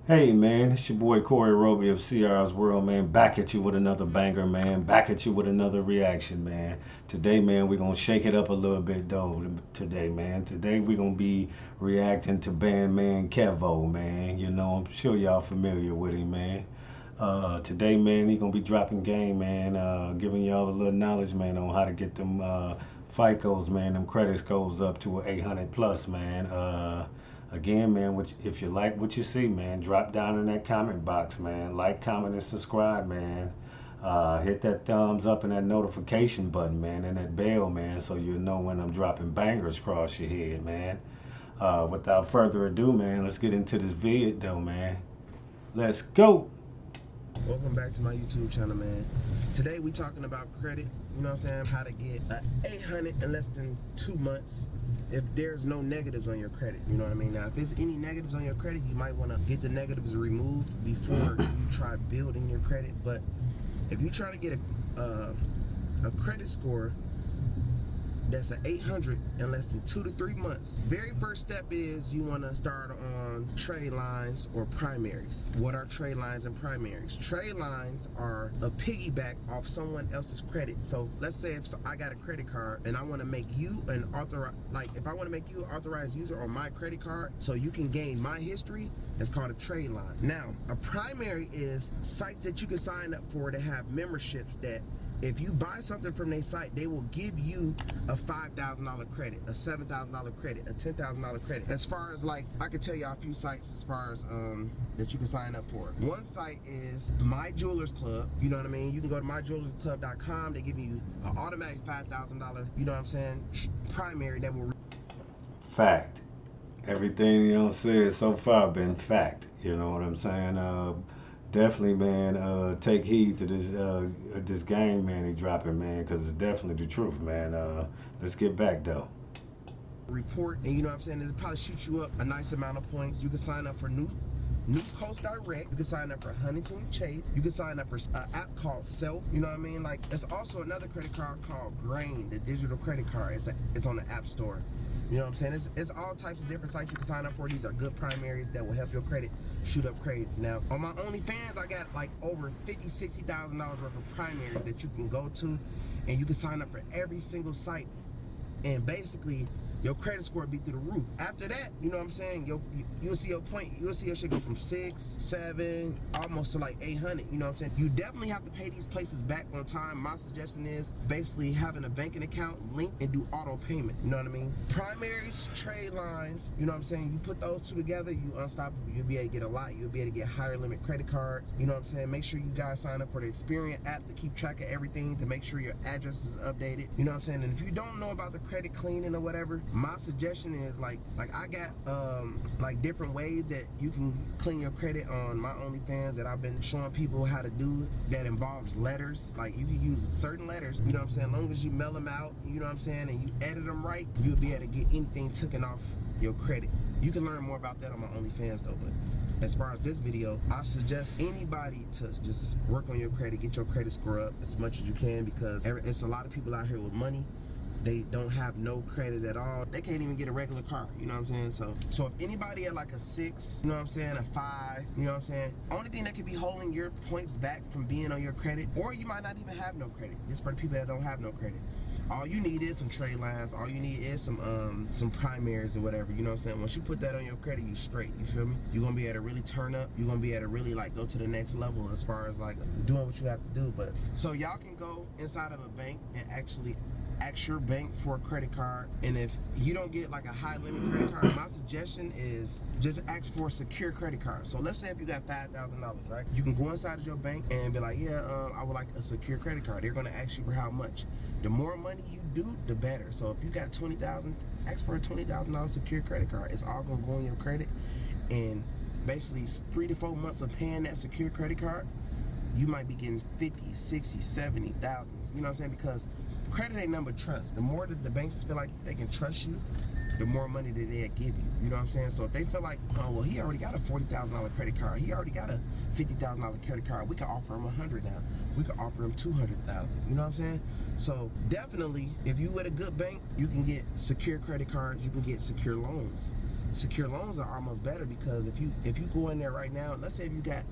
Hey man, it's your boy Corey Roby of CR's World, man. Back at you with another banger, man. Back at you with another reaction, man. Today, man, we're gonna shake it up a little bit though. Today, man. Today we're gonna be reacting to Bandman Kevo, man. You know, I'm sure y'all familiar with him, man. Today, man, he gonna be dropping game, man. Giving y'all a little knowledge, man, on how to get them FICOs, man, them credit scores up to an 800 plus, man. Again, man, which if you like what you see, man, drop down in that comment box, man. Like, comment, and subscribe, man. Hit that thumbs up and that notification button, man, and that bell, man, so you'll know when I'm dropping bangers across your head, man. Without further ado, man, let's get into this vid, though, man. Let's go. Welcome back to my YouTube channel, man. Today we talking about credit, you know what I'm saying? How to get 800 in less than 2 months if there's no negatives on your credit, you know what I mean? Now, if there's any negatives on your credit, you might want to get the negatives removed before you try building your credit. But if you try to get a credit score that's an 800 in less than 2 to 3 months. Very first step is you want to start on trade lines or primaries. What are trade lines and primaries? Trade lines are a piggyback off someone else's credit. So let's say if I got a credit card and I want to make you an if I want to make you an authorized user on my credit card so you can gain my history, it's called a trade line. Now, a primary is sites that you can sign up for to have memberships that if you buy something from their site, they will give you a $5,000 credit, a $7,000 credit, a $10,000 credit. As far as I could tell y'all a few sites as far as that you can sign up for. One site is My Jewelers Club. You know what I mean? You can go to myjewelersclub.com. They give you an automatic $5,000. You know what I'm saying? Primary that will. Fact. Everything you don't say so far been fact. You know what I'm saying? Definitely, man. Take heed to this game, man. He dropping, man, because it's definitely the truth, man. Let's get back though. Report, and you know what I'm saying? It'll probably shoot you up a nice amount of points. You can sign up for New Coast Direct. You can sign up for Huntington Chase. You can sign up for an app called Self. You know what I mean? It's also another credit card called Grain, the digital credit card. It's on the App Store. You know what I'm saying? It's all types of different sites you can sign up for. These are good primaries that will help your credit shoot up crazy. Now, on my OnlyFans, I got over $50,000, $60,000 worth of primaries that you can go to, and you can sign up for every single site. And basically, your credit score will be through the roof. After that, you know what I'm saying? You'll see your point. You'll see your shit go from 6, 7, almost to 800. You know what I'm saying? You definitely have to pay these places back on time. My suggestion is basically having a banking account linked and do auto payment. You know what I mean? Primaries, trade lines. You know what I'm saying? You put those two together, you unstoppable. You'll be able to get a lot. You'll be able to get higher limit credit cards. You know what I'm saying? Make sure you guys sign up for the Experian app to keep track of everything, to make sure your address is updated. You know what I'm saying? And if you don't know about the credit cleaning or whatever, my suggestion is I got different ways that you can clean your credit on my OnlyFans that I've been showing people how to do that involves letters. You can use certain letters, you know what I'm saying, as long as you mail them out, you know what I'm saying, and you edit them right, you'll be able to get anything taken off your credit. You can learn more about that on my OnlyFans though, but as far as this video, I suggest anybody to just work on your credit, get your credit score up as much as you can, because it's a lot of people out here with money. They don't have no credit at all. They can't even get a regular car, you know what I'm saying? So if anybody at a 6, you know what I'm saying, a 5, you know what I'm saying, only thing that could be holding your points back from being on your credit, or you might not even have no credit. This for the people that don't have no credit. All you need is some trade lines. All you need is some primaries or whatever. You know what I'm saying? Once you put that on your credit, you straight. You feel me? You're gonna be able to really turn up. You're gonna be able to really go to the next level as far as doing what you have to do. But so y'all can go inside of a bank and actually ask your bank for a credit card, and if you don't get a high limit credit card, my suggestion is just ask for a secure credit card. So let's say if you got $5,000, right? You can go inside of your bank and be like, yeah, I would like a secure credit card. They're gonna ask you for how much. The more money you do, the better. So if you got $20,000, ask for a $20,000 secure credit card. It's all gonna go on your credit, and basically 3 to 4 months of paying that secure credit card, you might be getting 50, 60, 70,000. You know what I'm saying? Because credit ain't nothing but trust. The more that the banks feel like they can trust you, the more money that they'll give you. You know what I'm saying? So if they feel like, oh, well, he already got a $40,000 credit card. He already got a $50,000 credit card. We can offer him 100 now. We can offer him 200,000. You know what I'm saying? So definitely, if you with a good bank, you can get secure credit cards. You can get secure loans. secure loans are almost better, because if you go in there right now, let's say if you got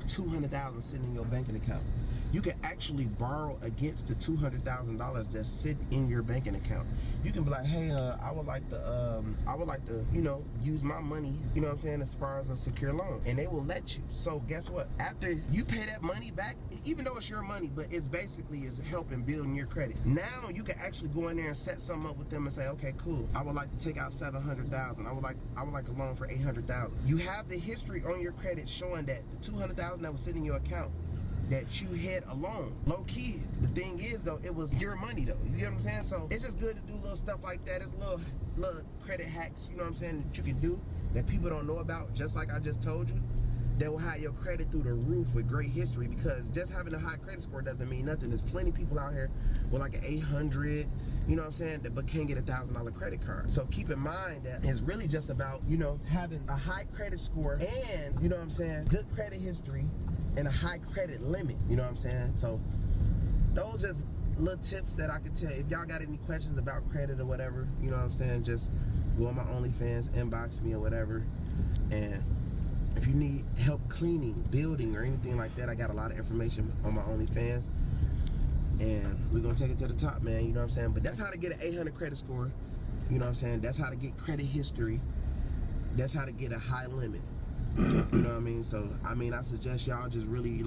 $200,000 sitting in your banking account, you can actually borrow against the $200,000 that's sitting in your banking account. You can be like, hey, I would like to, use my money, you know what I'm saying, as far as a secure loan, and they will let you. So guess what? After you pay that money back, even though it's your money, but it's basically is helping building your credit. Now you can actually go in there and set something up with them and say, okay, cool, I would like to take out $700,000. I would like a loan for $800,000. You have the history on your credit showing that the $200,000 that was sitting in your account, that you had a loan. Low key, the thing is though, it was your money though. You get what I'm saying? So it's just good to do little stuff like that. It's little credit hacks, you know what I'm saying, that you can do that people don't know about, just like I just told you, that will have your credit through the roof with great history. Because just having a high credit score doesn't mean nothing. There's plenty of people out here with like an 800, you know what I'm saying, but can't get a $1,000 credit card. So keep in mind that it's really just about, having a high credit score and, you know what I'm saying, good credit history and a high credit limit, you know what I'm saying? So those is little tips that I could tell. If y'all got any questions about credit or whatever, you know what I'm saying, just go on my OnlyFans, inbox me or whatever. And if you need help cleaning, building, or anything like that, I got a lot of information on my OnlyFans. And we're gonna take it to the top, man, you know what I'm saying? But that's how to get an 800 credit score, you know what I'm saying? That's how to get credit history. That's how to get a high limit. You know what I mean? So, I suggest y'all just really,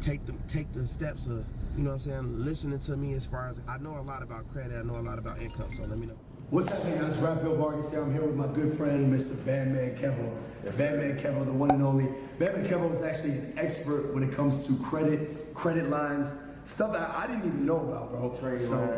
take the steps of, you know what I'm saying, listening to me, as far as I know a lot about credit, I know a lot about income, so let me know. What's happening, guys? Raphael Vargas here. I'm here with my good friend, Mr. Bandman Kevo. Bandman Kevo, the one and only. Bandman Kevo is actually an expert when it comes to credit lines, stuff that I didn't even know about, bro.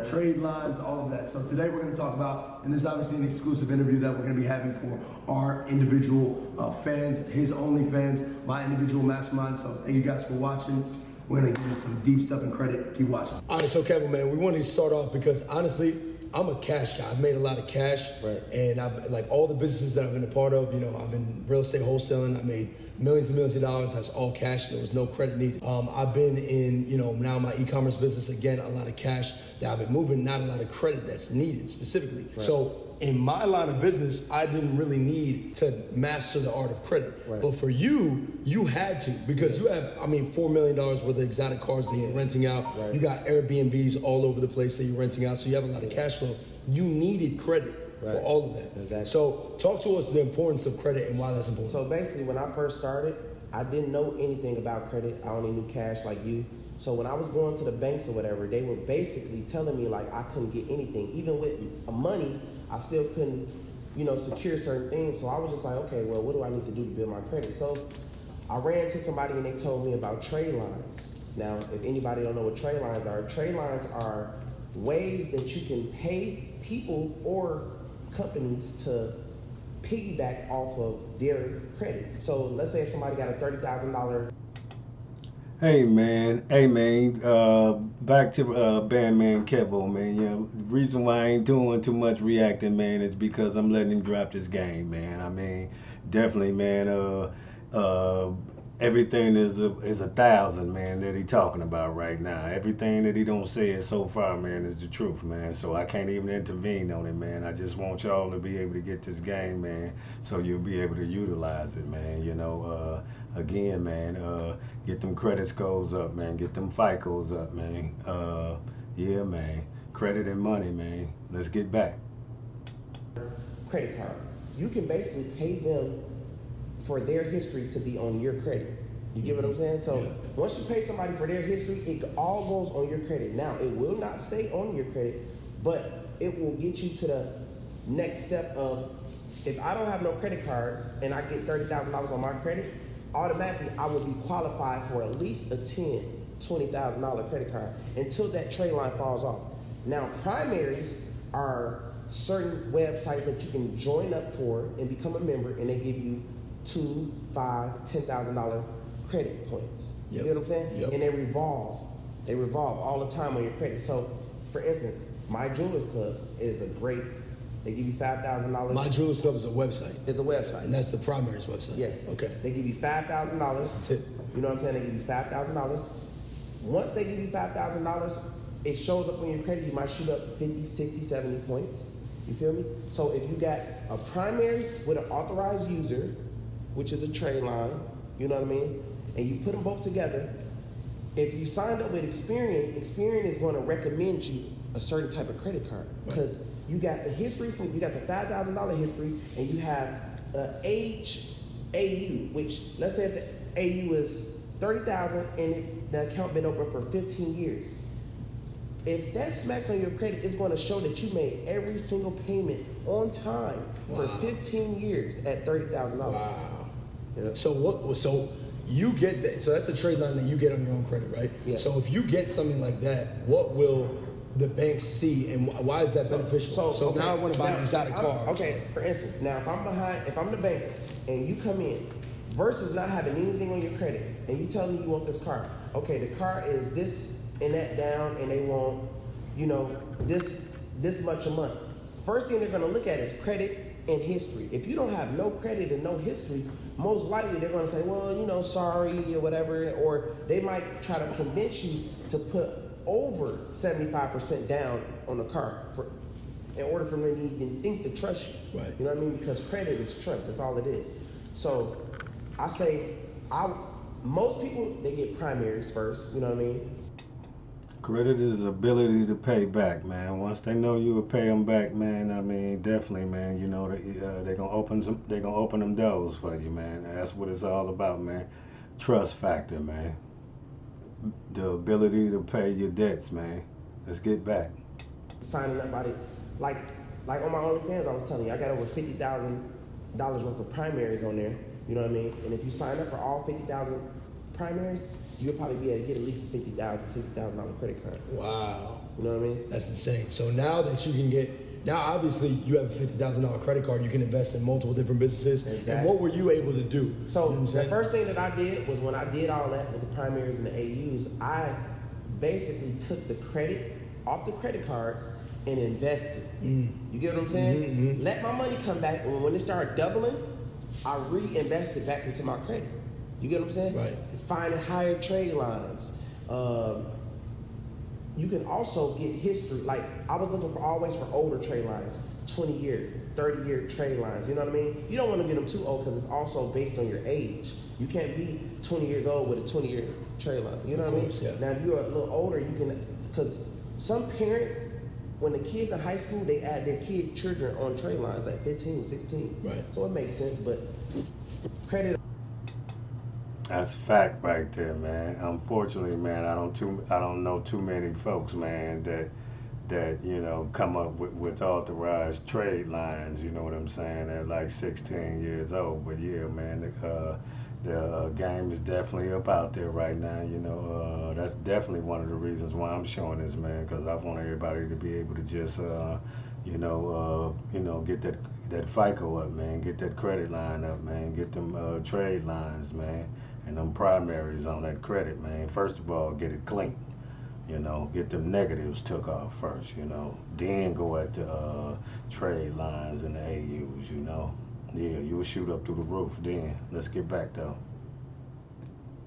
Trade lines, all of that. So today we're going to talk about, and this is obviously an exclusive interview that we're going to be having for our individual fans, his OnlyFans, my individual mastermind. So thank you guys for watching. We're going to get into some deep stuff in credit. Keep watching. All right, so Kevin, man, we wanted to start off because honestly, I'm a cash guy. I've made a lot of cash, right? And I've, like, all the businesses that I've been a part of, I've been real estate wholesaling. I made millions and millions of dollars. That's all cash. There was no credit needed. I've been in, now my e-commerce business, again, a lot of cash that I've been moving, not a lot of credit that's needed specifically. Right. So in my line of business, I didn't really need to master the art of credit. Right. But for you, you had to, because you have, $4 million worth of exotic cars that you're renting out. Right. You got Airbnbs all over the place that you're renting out. So you have a lot of cash flow. You needed credit. Right. For all of that. Exactly. So talk to us the importance of credit and why that's important. So basically, when I first started, I didn't know anything about credit. I only knew cash like you. So when I was going to the banks or whatever, they were basically telling me like I couldn't get anything. Even with money, I still couldn't, secure certain things. So I was just like, okay, well, what do I need to do to build my credit? So I ran into somebody and they told me about trade lines. Now, if anybody don't know what trade lines are ways that you can pay people or companies to piggyback off of their credit. So let's say if somebody got a $30,000. Hey man, back to Bandman Kevo, man. The reason why I ain't doing too much reacting, man, is because I'm letting him drop this game, man. Definitely, man. Everything is a 1,000, man, that he talking about right now. Everything that he don't say it so far, man, is the truth, man. So I can't even intervene on it, man. I just want y'all to be able to get this game, man, so you'll be able to utilize it, man. Again, man, get them credit scores up, man. Get them FICOs up, man. Yeah, man. Credit and money, man. Let's get back. Credit card. You can basically pay them for their history to be on your credit. You get what I'm saying? So once you pay somebody for their history, it all goes on your credit. Now, it will not stay on your credit, but it will get you to the next step of, if I don't have no credit cards and I get $30,000 on my credit, automatically I will be qualified for at least a $20,000 credit card until that trade line falls off. Now, primaries are certain websites that you can join up for and become a member, and they give you $2,000, $5,000, $10,000 credit points. You get what I'm saying? Yep. And they revolve all the time on your credit. So, for instance, My Jewelers Club is a great. They give you $5,000. My Jewelers Club is a website. It's a website. And that's the primary's website. Yes. Okay. They give you $5,000. That's it. You know what I'm saying? They give you $5,000. Once they give you $5,000, it shows up on your credit. You might shoot up 50, 60, 70 points. You feel me? So if you got a primary with an authorized user, which is a trade line, you know what I mean? And you put them both together, if you signed up with Experian, Experian is going to recommend you a certain type of credit card because you got the history you got the $5,000 history, and you have age AU, which let's say if the AU is 30,000 and the account been open for 15 years. If that smacks on your credit, it's going to show that you made every single payment on time for 15 years at $30,000. Wow. Yeah. So you get that. So that's a trade line that you get on your own credit, right? Yes. So if you get something like that, what will the bank see, and why is that beneficial? So okay, now I want to buy an exotic car. Okay, for instance, now if I'm the bank and you come in versus not having anything on your credit and you tell me you want this car, okay, the car is this and that down, and they want, you know, this much a month. First thing they're going to look at is credit and history. If you don't have no credit and no history, most likely they're going to say, well, you know, sorry or whatever, or they might try to convince you to put over 75% down on the car in order for them to even think to trust you. Right. You know what I mean? Because credit is trust. That's all it is. So I say, most people, they get primaries first. You know what I mean? Credit is ability to pay back, man. Once they know you will pay them back, man, I mean, definitely, man, you know, they're gonna open them doors for you, man. That's what it's all about, man. Trust factor, man. The ability to pay your debts, man. Let's get back. Signing up by like on my OnlyFans, I was telling you, I got over $50,000 worth of primaries on there. You know what I mean? And if you sign up for all 50,000 primaries, you'll probably be able to get at least $50,000, $60,000 credit card. Wow. You know what I mean? That's insane. So now that you can now obviously you have a $50,000 credit card, you can invest in multiple different businesses. Exactly. And what were you able to do? So you know the first thing that I did was when I did all that with the primaries and the AUs, I basically took the credit off the credit cards and invested. You get what I'm saying? Mm-hmm. Let my money come back, and when it started doubling, I reinvested back into my credit. You get what I'm saying? Right. Finding higher trade lines. You can also get history. Like I was looking always for older trade lines, 20-year, 30-year trade lines. You know what I mean? You don't want to get them too old because it's also based on your age. You can't be 20 years old with a 20-year trade line. You know what I mean? Yeah. Now if you're a little older, you can, because some parents, when the kids in high school, they add their children on trade lines at 15, 16. Right. So it makes sense, but credit. That's fact right there, man. Unfortunately, man, I don't know too many folks, man, that you know come up with authorized trade lines. You know what I'm saying? At like 16 years old. But yeah, man, the game is definitely up out there right now. You know, that's definitely one of the reasons why I'm showing this, man, because I want everybody to be able to just get that FICO up, man, get that credit line up, man, get them trade lines, man. And them primaries on that credit, man. First of all, get it clean. You know, get them negatives took off first, you know. Then go at the trade lines and the AUs, you know. Yeah, you'll shoot up through the roof then. Let's get back though.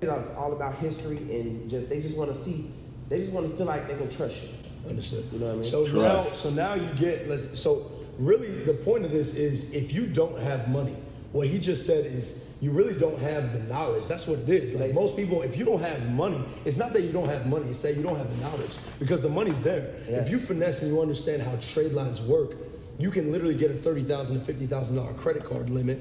Understood. It's all about history and they just want to feel like they can trust you. Understood. You know what I mean? So now you get, so really the point of this is if you don't have money, what he just said is you really don't have the knowledge. That's what it is. Like most people, if you don't have money, it's not that you don't have money, it's that you don't have the knowledge because the money's there. Yes. If you finesse and you understand how trade lines work, you can literally get a $30,000 to $50,000 credit card limit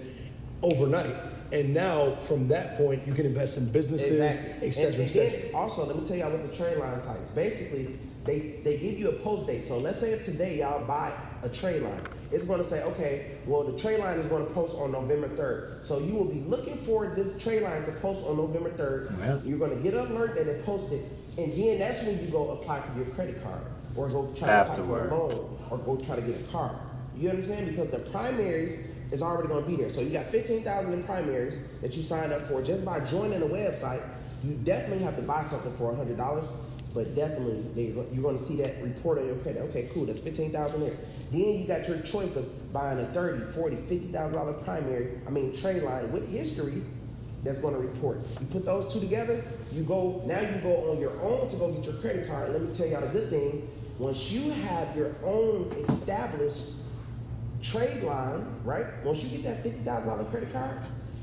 overnight. And now from that point, you can invest in businesses, Exactly. et cetera, et and cetera. then also, let me tell y'all what the trade line sites. Basically, they give you a post date. So let's say if today y'all buy a trade line, it's going to say, okay, well, the trade line is going to post on November 3rd. So you will be looking for this trade line to post on November 3rd. Yeah. You're going to get an alert that it posted, and then that's when you go apply for your credit card, or go try to apply for a loan, or go try to get a car. You understand? Because the primaries is already going to be there. So you got 15,000 in primaries that you signed up for just by joining the website. You definitely have to buy something for $100. But definitely, you're going to see that report on your credit. Okay, cool, that's $15,000 there. Then you got your choice of buying a $30,000, $40,000, $50,000 trade line with history that's going to report. You put those two together, you go on your own to go get your credit card. And let me tell y'all the good thing, once you have your own established trade line, right? Once you get that $50,000 credit card,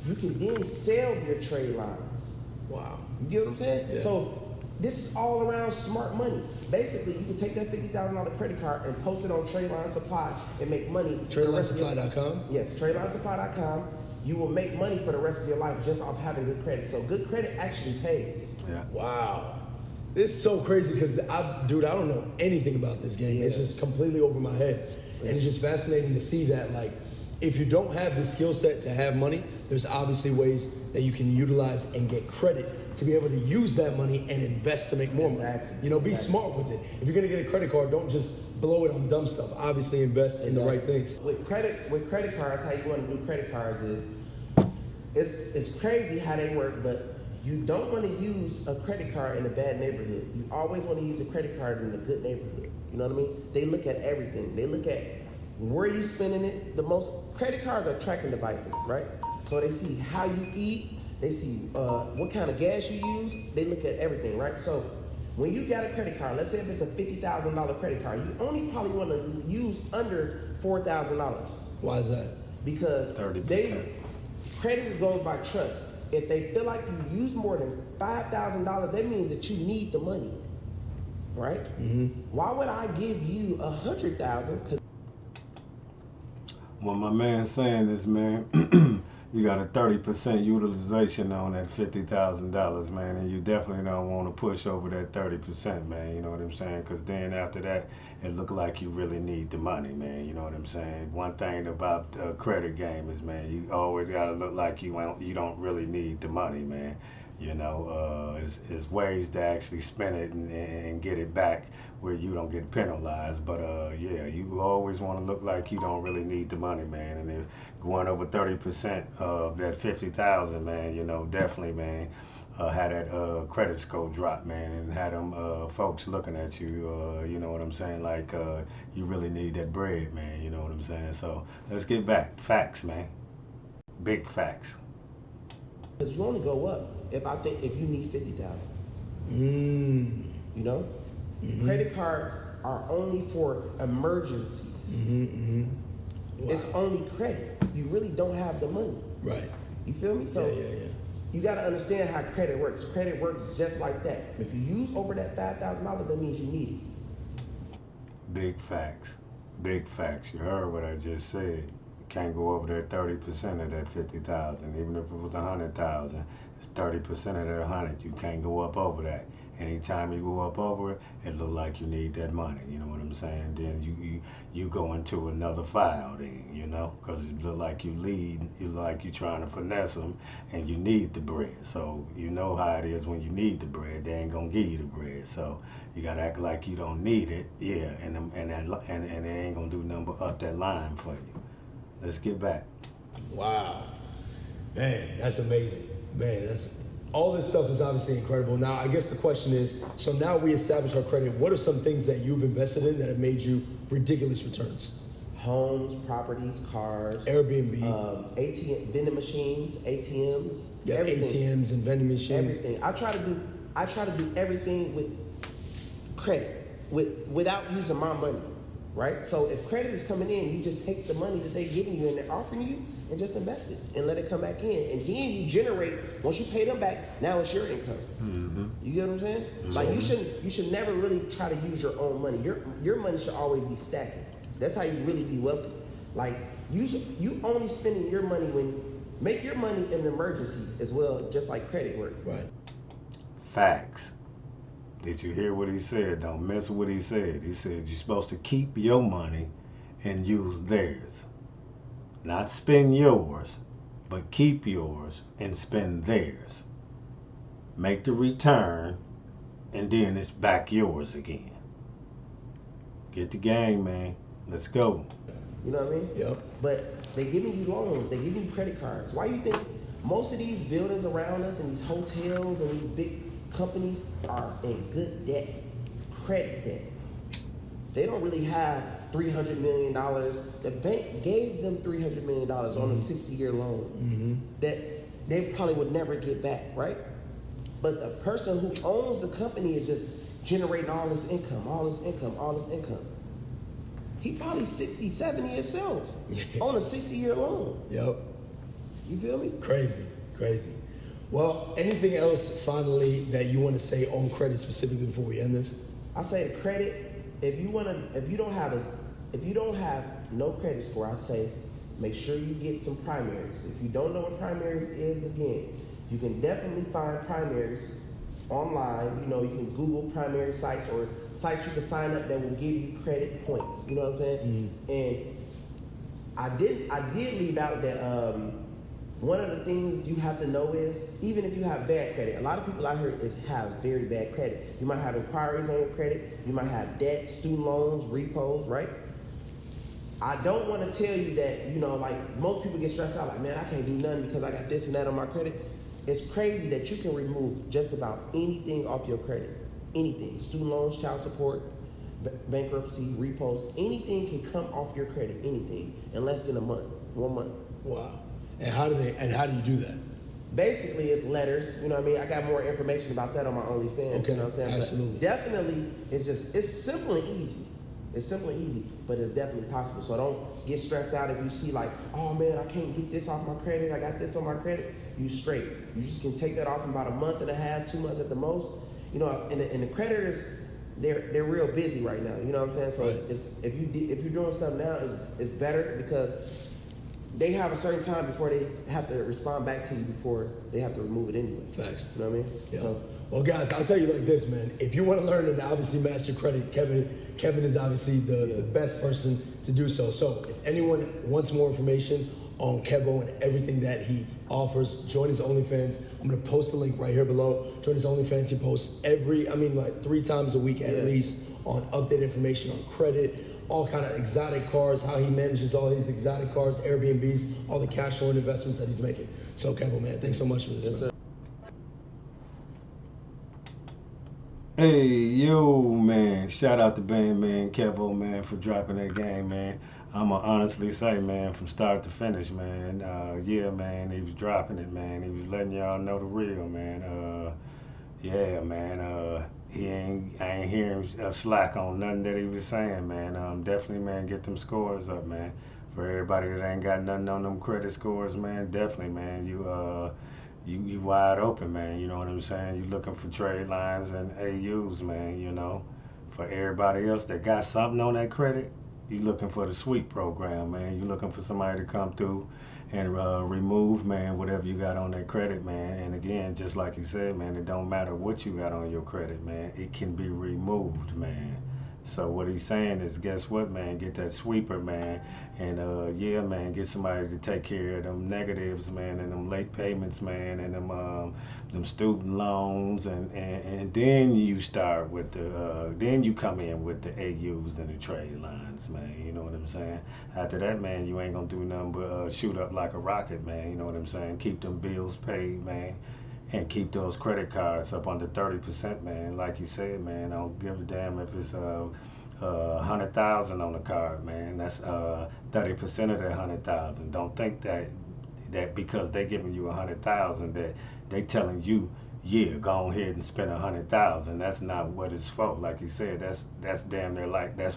you can then sell your trade lines. Wow. You get what I'm saying? Yeah. So this is all around smart money. Basically, you can take that $50,000 credit card and post it on Tradeline Supply and make money. TradelineSupply.com? Yes, TradelineSupply.com. You will make money for the rest of your life just off having good credit. So good credit actually pays. Yeah. Wow. This is so crazy because, dude, I don't know anything about this game. It's just completely over my head. And it's just fascinating to see that, like, if you don't have the skill set to have money, there's obviously ways that you can utilize and get credit to be able to use that money and invest to make more money. You know, be smart with it. If you're gonna get a credit card, don't just blow it on dumb stuff. Obviously invest in the right things. With credit cards, how you want to do credit cards is, it's crazy how they work, but you don't want to use a credit card in a bad neighborhood. You always want to use a credit card in a good neighborhood. You know what I mean? They look at everything. They look at where you spending it the most. Credit cards are tracking devices, right? So they see how you eat, they see what kind of gas you use, they look at everything, right? So when you got a credit card, let's say if it's a $50,000 credit card, you only probably want to use under $4,000. Why is that? Because 30%. Credit goes by trust. If they feel like you use more than $5,000, that means that you need the money, right? Why would I give you $100,000? What my man's saying is, man, you got a 30% utilization on that $50,000, man, and you definitely don't want to push over that 30%, man. You know what I'm saying? Because then after that, it look like you really need the money, man. You know what I'm saying? One thing about the credit game is, man, you always got to look like you don't really need the money, man. You know, is ways to actually spend it and get it back where you don't get penalized. But yeah, you always want to look like you don't really need the money, man. And if going over 30% of that 50,000, man, you know, definitely, man, had that credit score drop, man, and had them folks looking at you. You know what I'm saying? Like you really need that bread, man. You know what I'm saying? So let's get back. Facts, man. Big facts. Because you only go up if you need 50,000. You know, credit cards are only for emergencies. Wow. It's only credit. You really don't have the money. Right. You feel me? So Yeah. you got to understand how credit works. Credit works just like that. If you use over that $5,000, that means you need it. Big facts. Big facts. You heard what I just said. You can't go over that 30% of that 50,000. Even if it was 100,000, it's 30% of that 100. You can't go up over that. Anytime you go up over it, it look like you need that money. You know what I'm saying? Then you go into another file. Then you know, because it look like you like you trying to finesse them, and you need the bread. So you know how it is when you need the bread. They ain't gonna give you the bread. So you gotta act like you don't need it. Yeah, and they ain't gonna do nothing but up that line for you. Let's get back. Wow. Man, that's amazing. Man, all this stuff is obviously incredible. Now, I guess the question is, so now we establish our credit, what are some things that you've invested in that have made you ridiculous returns? Homes, properties, cars, Airbnb, ATM, vending machines, ATMs, yeah, everything. ATMs and vending machines. Everything. I try to do everything with credit, without using my money, right? So if credit is coming in, you just take the money that they're giving you and they're offering you and just invest it and let it come back in. And then you generate, once you pay them back, now it's your income. You get what I'm saying? Like you should never really try to use your own money. Your money should always be stacking. That's how you really be wealthy. Like you only spending your money make your money in an emergency as well, just like credit work. Right. Facts. Did you hear what he said? Don't miss what he said. He said you're supposed to keep your money and use theirs. Not spend yours, but keep yours and spend theirs. Make the return, and then it's back yours again. Get the gang, man. Let's go. You know what I mean? Yep. But they giving you loans, they giving you credit cards. Why do you think most of these buildings around us and these hotels and these big companies are in good debt, credit debt? They don't really have $300 million. The bank gave them $300 million on a 60-year loan that they probably would never get back, right? But the person who owns the company is just generating all this income, all this income, all this income. he probably 60, 70 himself on a 60-year loan. Yep. You feel me? Crazy, crazy. Well, anything else finally that you want to say on credit specifically before we end this? I say credit. If you don't have no credit score, I say make sure you get some primaries. If you don't know what primaries is, again, you can definitely find primaries online. You know, you can Google primary sites or sites you can sign up that will give you credit points. You know what I'm saying? And I did leave out that one of the things you have to know is, even if you have bad credit, a lot of people out here have very bad credit. You might have inquiries on your credit, you might have debt, student loans, repos, right? I don't want to tell you that, you know, like most people get stressed out, like, man, I can't do nothing because I got this and that on my credit. It's crazy that you can remove just about anything off your credit. Anything. Student loans, child support, bankruptcy, repos, anything can come off your credit, anything, in less than a month, 1 month. Wow. And how do you do that? Basically, it's letters. You know what I mean? I got more information about that on my OnlyFans. Okay, you know what I'm saying? absolutely. But definitely, it's simple and easy. It's simple and easy, but it's definitely possible. So don't get stressed out if you see like, oh man, I can't get this off my credit. I got this on my credit. You straight. You just can take that off in about a month and a half, 2 months at the most. You know, and the creditors, they're real busy right now. You know what I'm saying? So right. if you're doing stuff now, it's better because they have a certain time before they have to respond back to you before they have to remove it anyway. Facts. You know what I mean? Yeah. So, well, guys, I'll tell you like this, man. If you want to learn and obviously master credit, Kevin is obviously the best person to do so. So if anyone wants more information on Kevo and everything that he offers, join his OnlyFans. I'm going to post the link right here below. Join his OnlyFans. He posts like 3 times a week at least on updated information on credit, all kind of exotic cars, how he manages all these exotic cars, Airbnbs, all the cash flow and investments that he's making. So Kevo, man, thanks so much for this, man. Hey, yo, man. Shout out to Bandman Kevo, man, for dropping that game, man. I'ma honestly say, man, from start to finish, man, yeah, man, he was dropping it, man. He was letting y'all know the real, man. Yeah, man, I ain't hearing slack on nothing that he was saying, man. Definitely, man, get them scores up, man. For everybody that ain't got nothing on them credit scores, man, definitely, man, you wide open, man. You know what I'm saying? You looking for trade lines and AUs, man. You know, for everybody else that got something on that credit, you looking for the sweep program, man. You looking for somebody to come through and remove, man, whatever you got on that credit, man. And again, just like you said, man, it don't matter what you got on your credit, man. It can be removed, man. So what he's saying is, guess what, man? Get that sweeper, man, and yeah, man, get somebody to take care of them negatives, man, and them late payments, man, and them student loans, and then you start with then you come in with the AUs and the trade lines, man. You know what I'm saying? After that, man, you ain't gonna do nothing but shoot up like a rocket, man. You know what I'm saying? Keep them bills paid, man. And keep those credit cards up under 30%, man. Like you said, man, I don't give a damn if it's 100,000 on the card, man. That's 30% of that 100,000. Don't think that because they giving you 100,000 that they telling you, yeah, go ahead and spend 100,000. That's not what it's for. Like you said, that's damn near like that's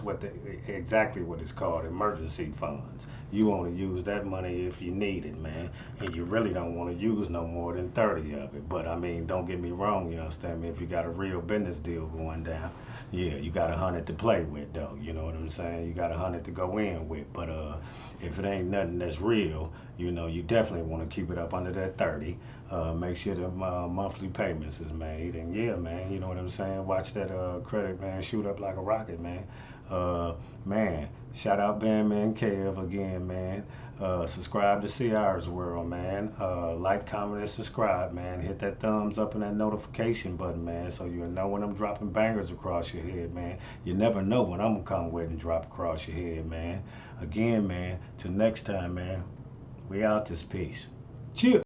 exactly what it's called, emergency funds. You want to use that money if you need it, man, and you really don't want to use no more than 30 of it. But I mean, don't get me wrong, you understand me? If you got a real business deal going down, yeah, you got 100 to play with, though. You know what I'm saying? You got 100 to go in with. But if it ain't nothing that's real, you know, you definitely want to keep it up under that 30. Make sure the monthly payments is made, and yeah, man, you know what I'm saying? Watch that credit, man, shoot up like a rocket, man. Man, shout out Bandman Kev again, man. Subscribe to CR's World, man. Like, comment, and subscribe, man. Hit that thumbs up and that notification button, man, so you'll know when I'm dropping bangers across your head, man. You never know when I'm gonna come with and drop across your head, man. Again, man, till next time, man. We out this piece. Chill.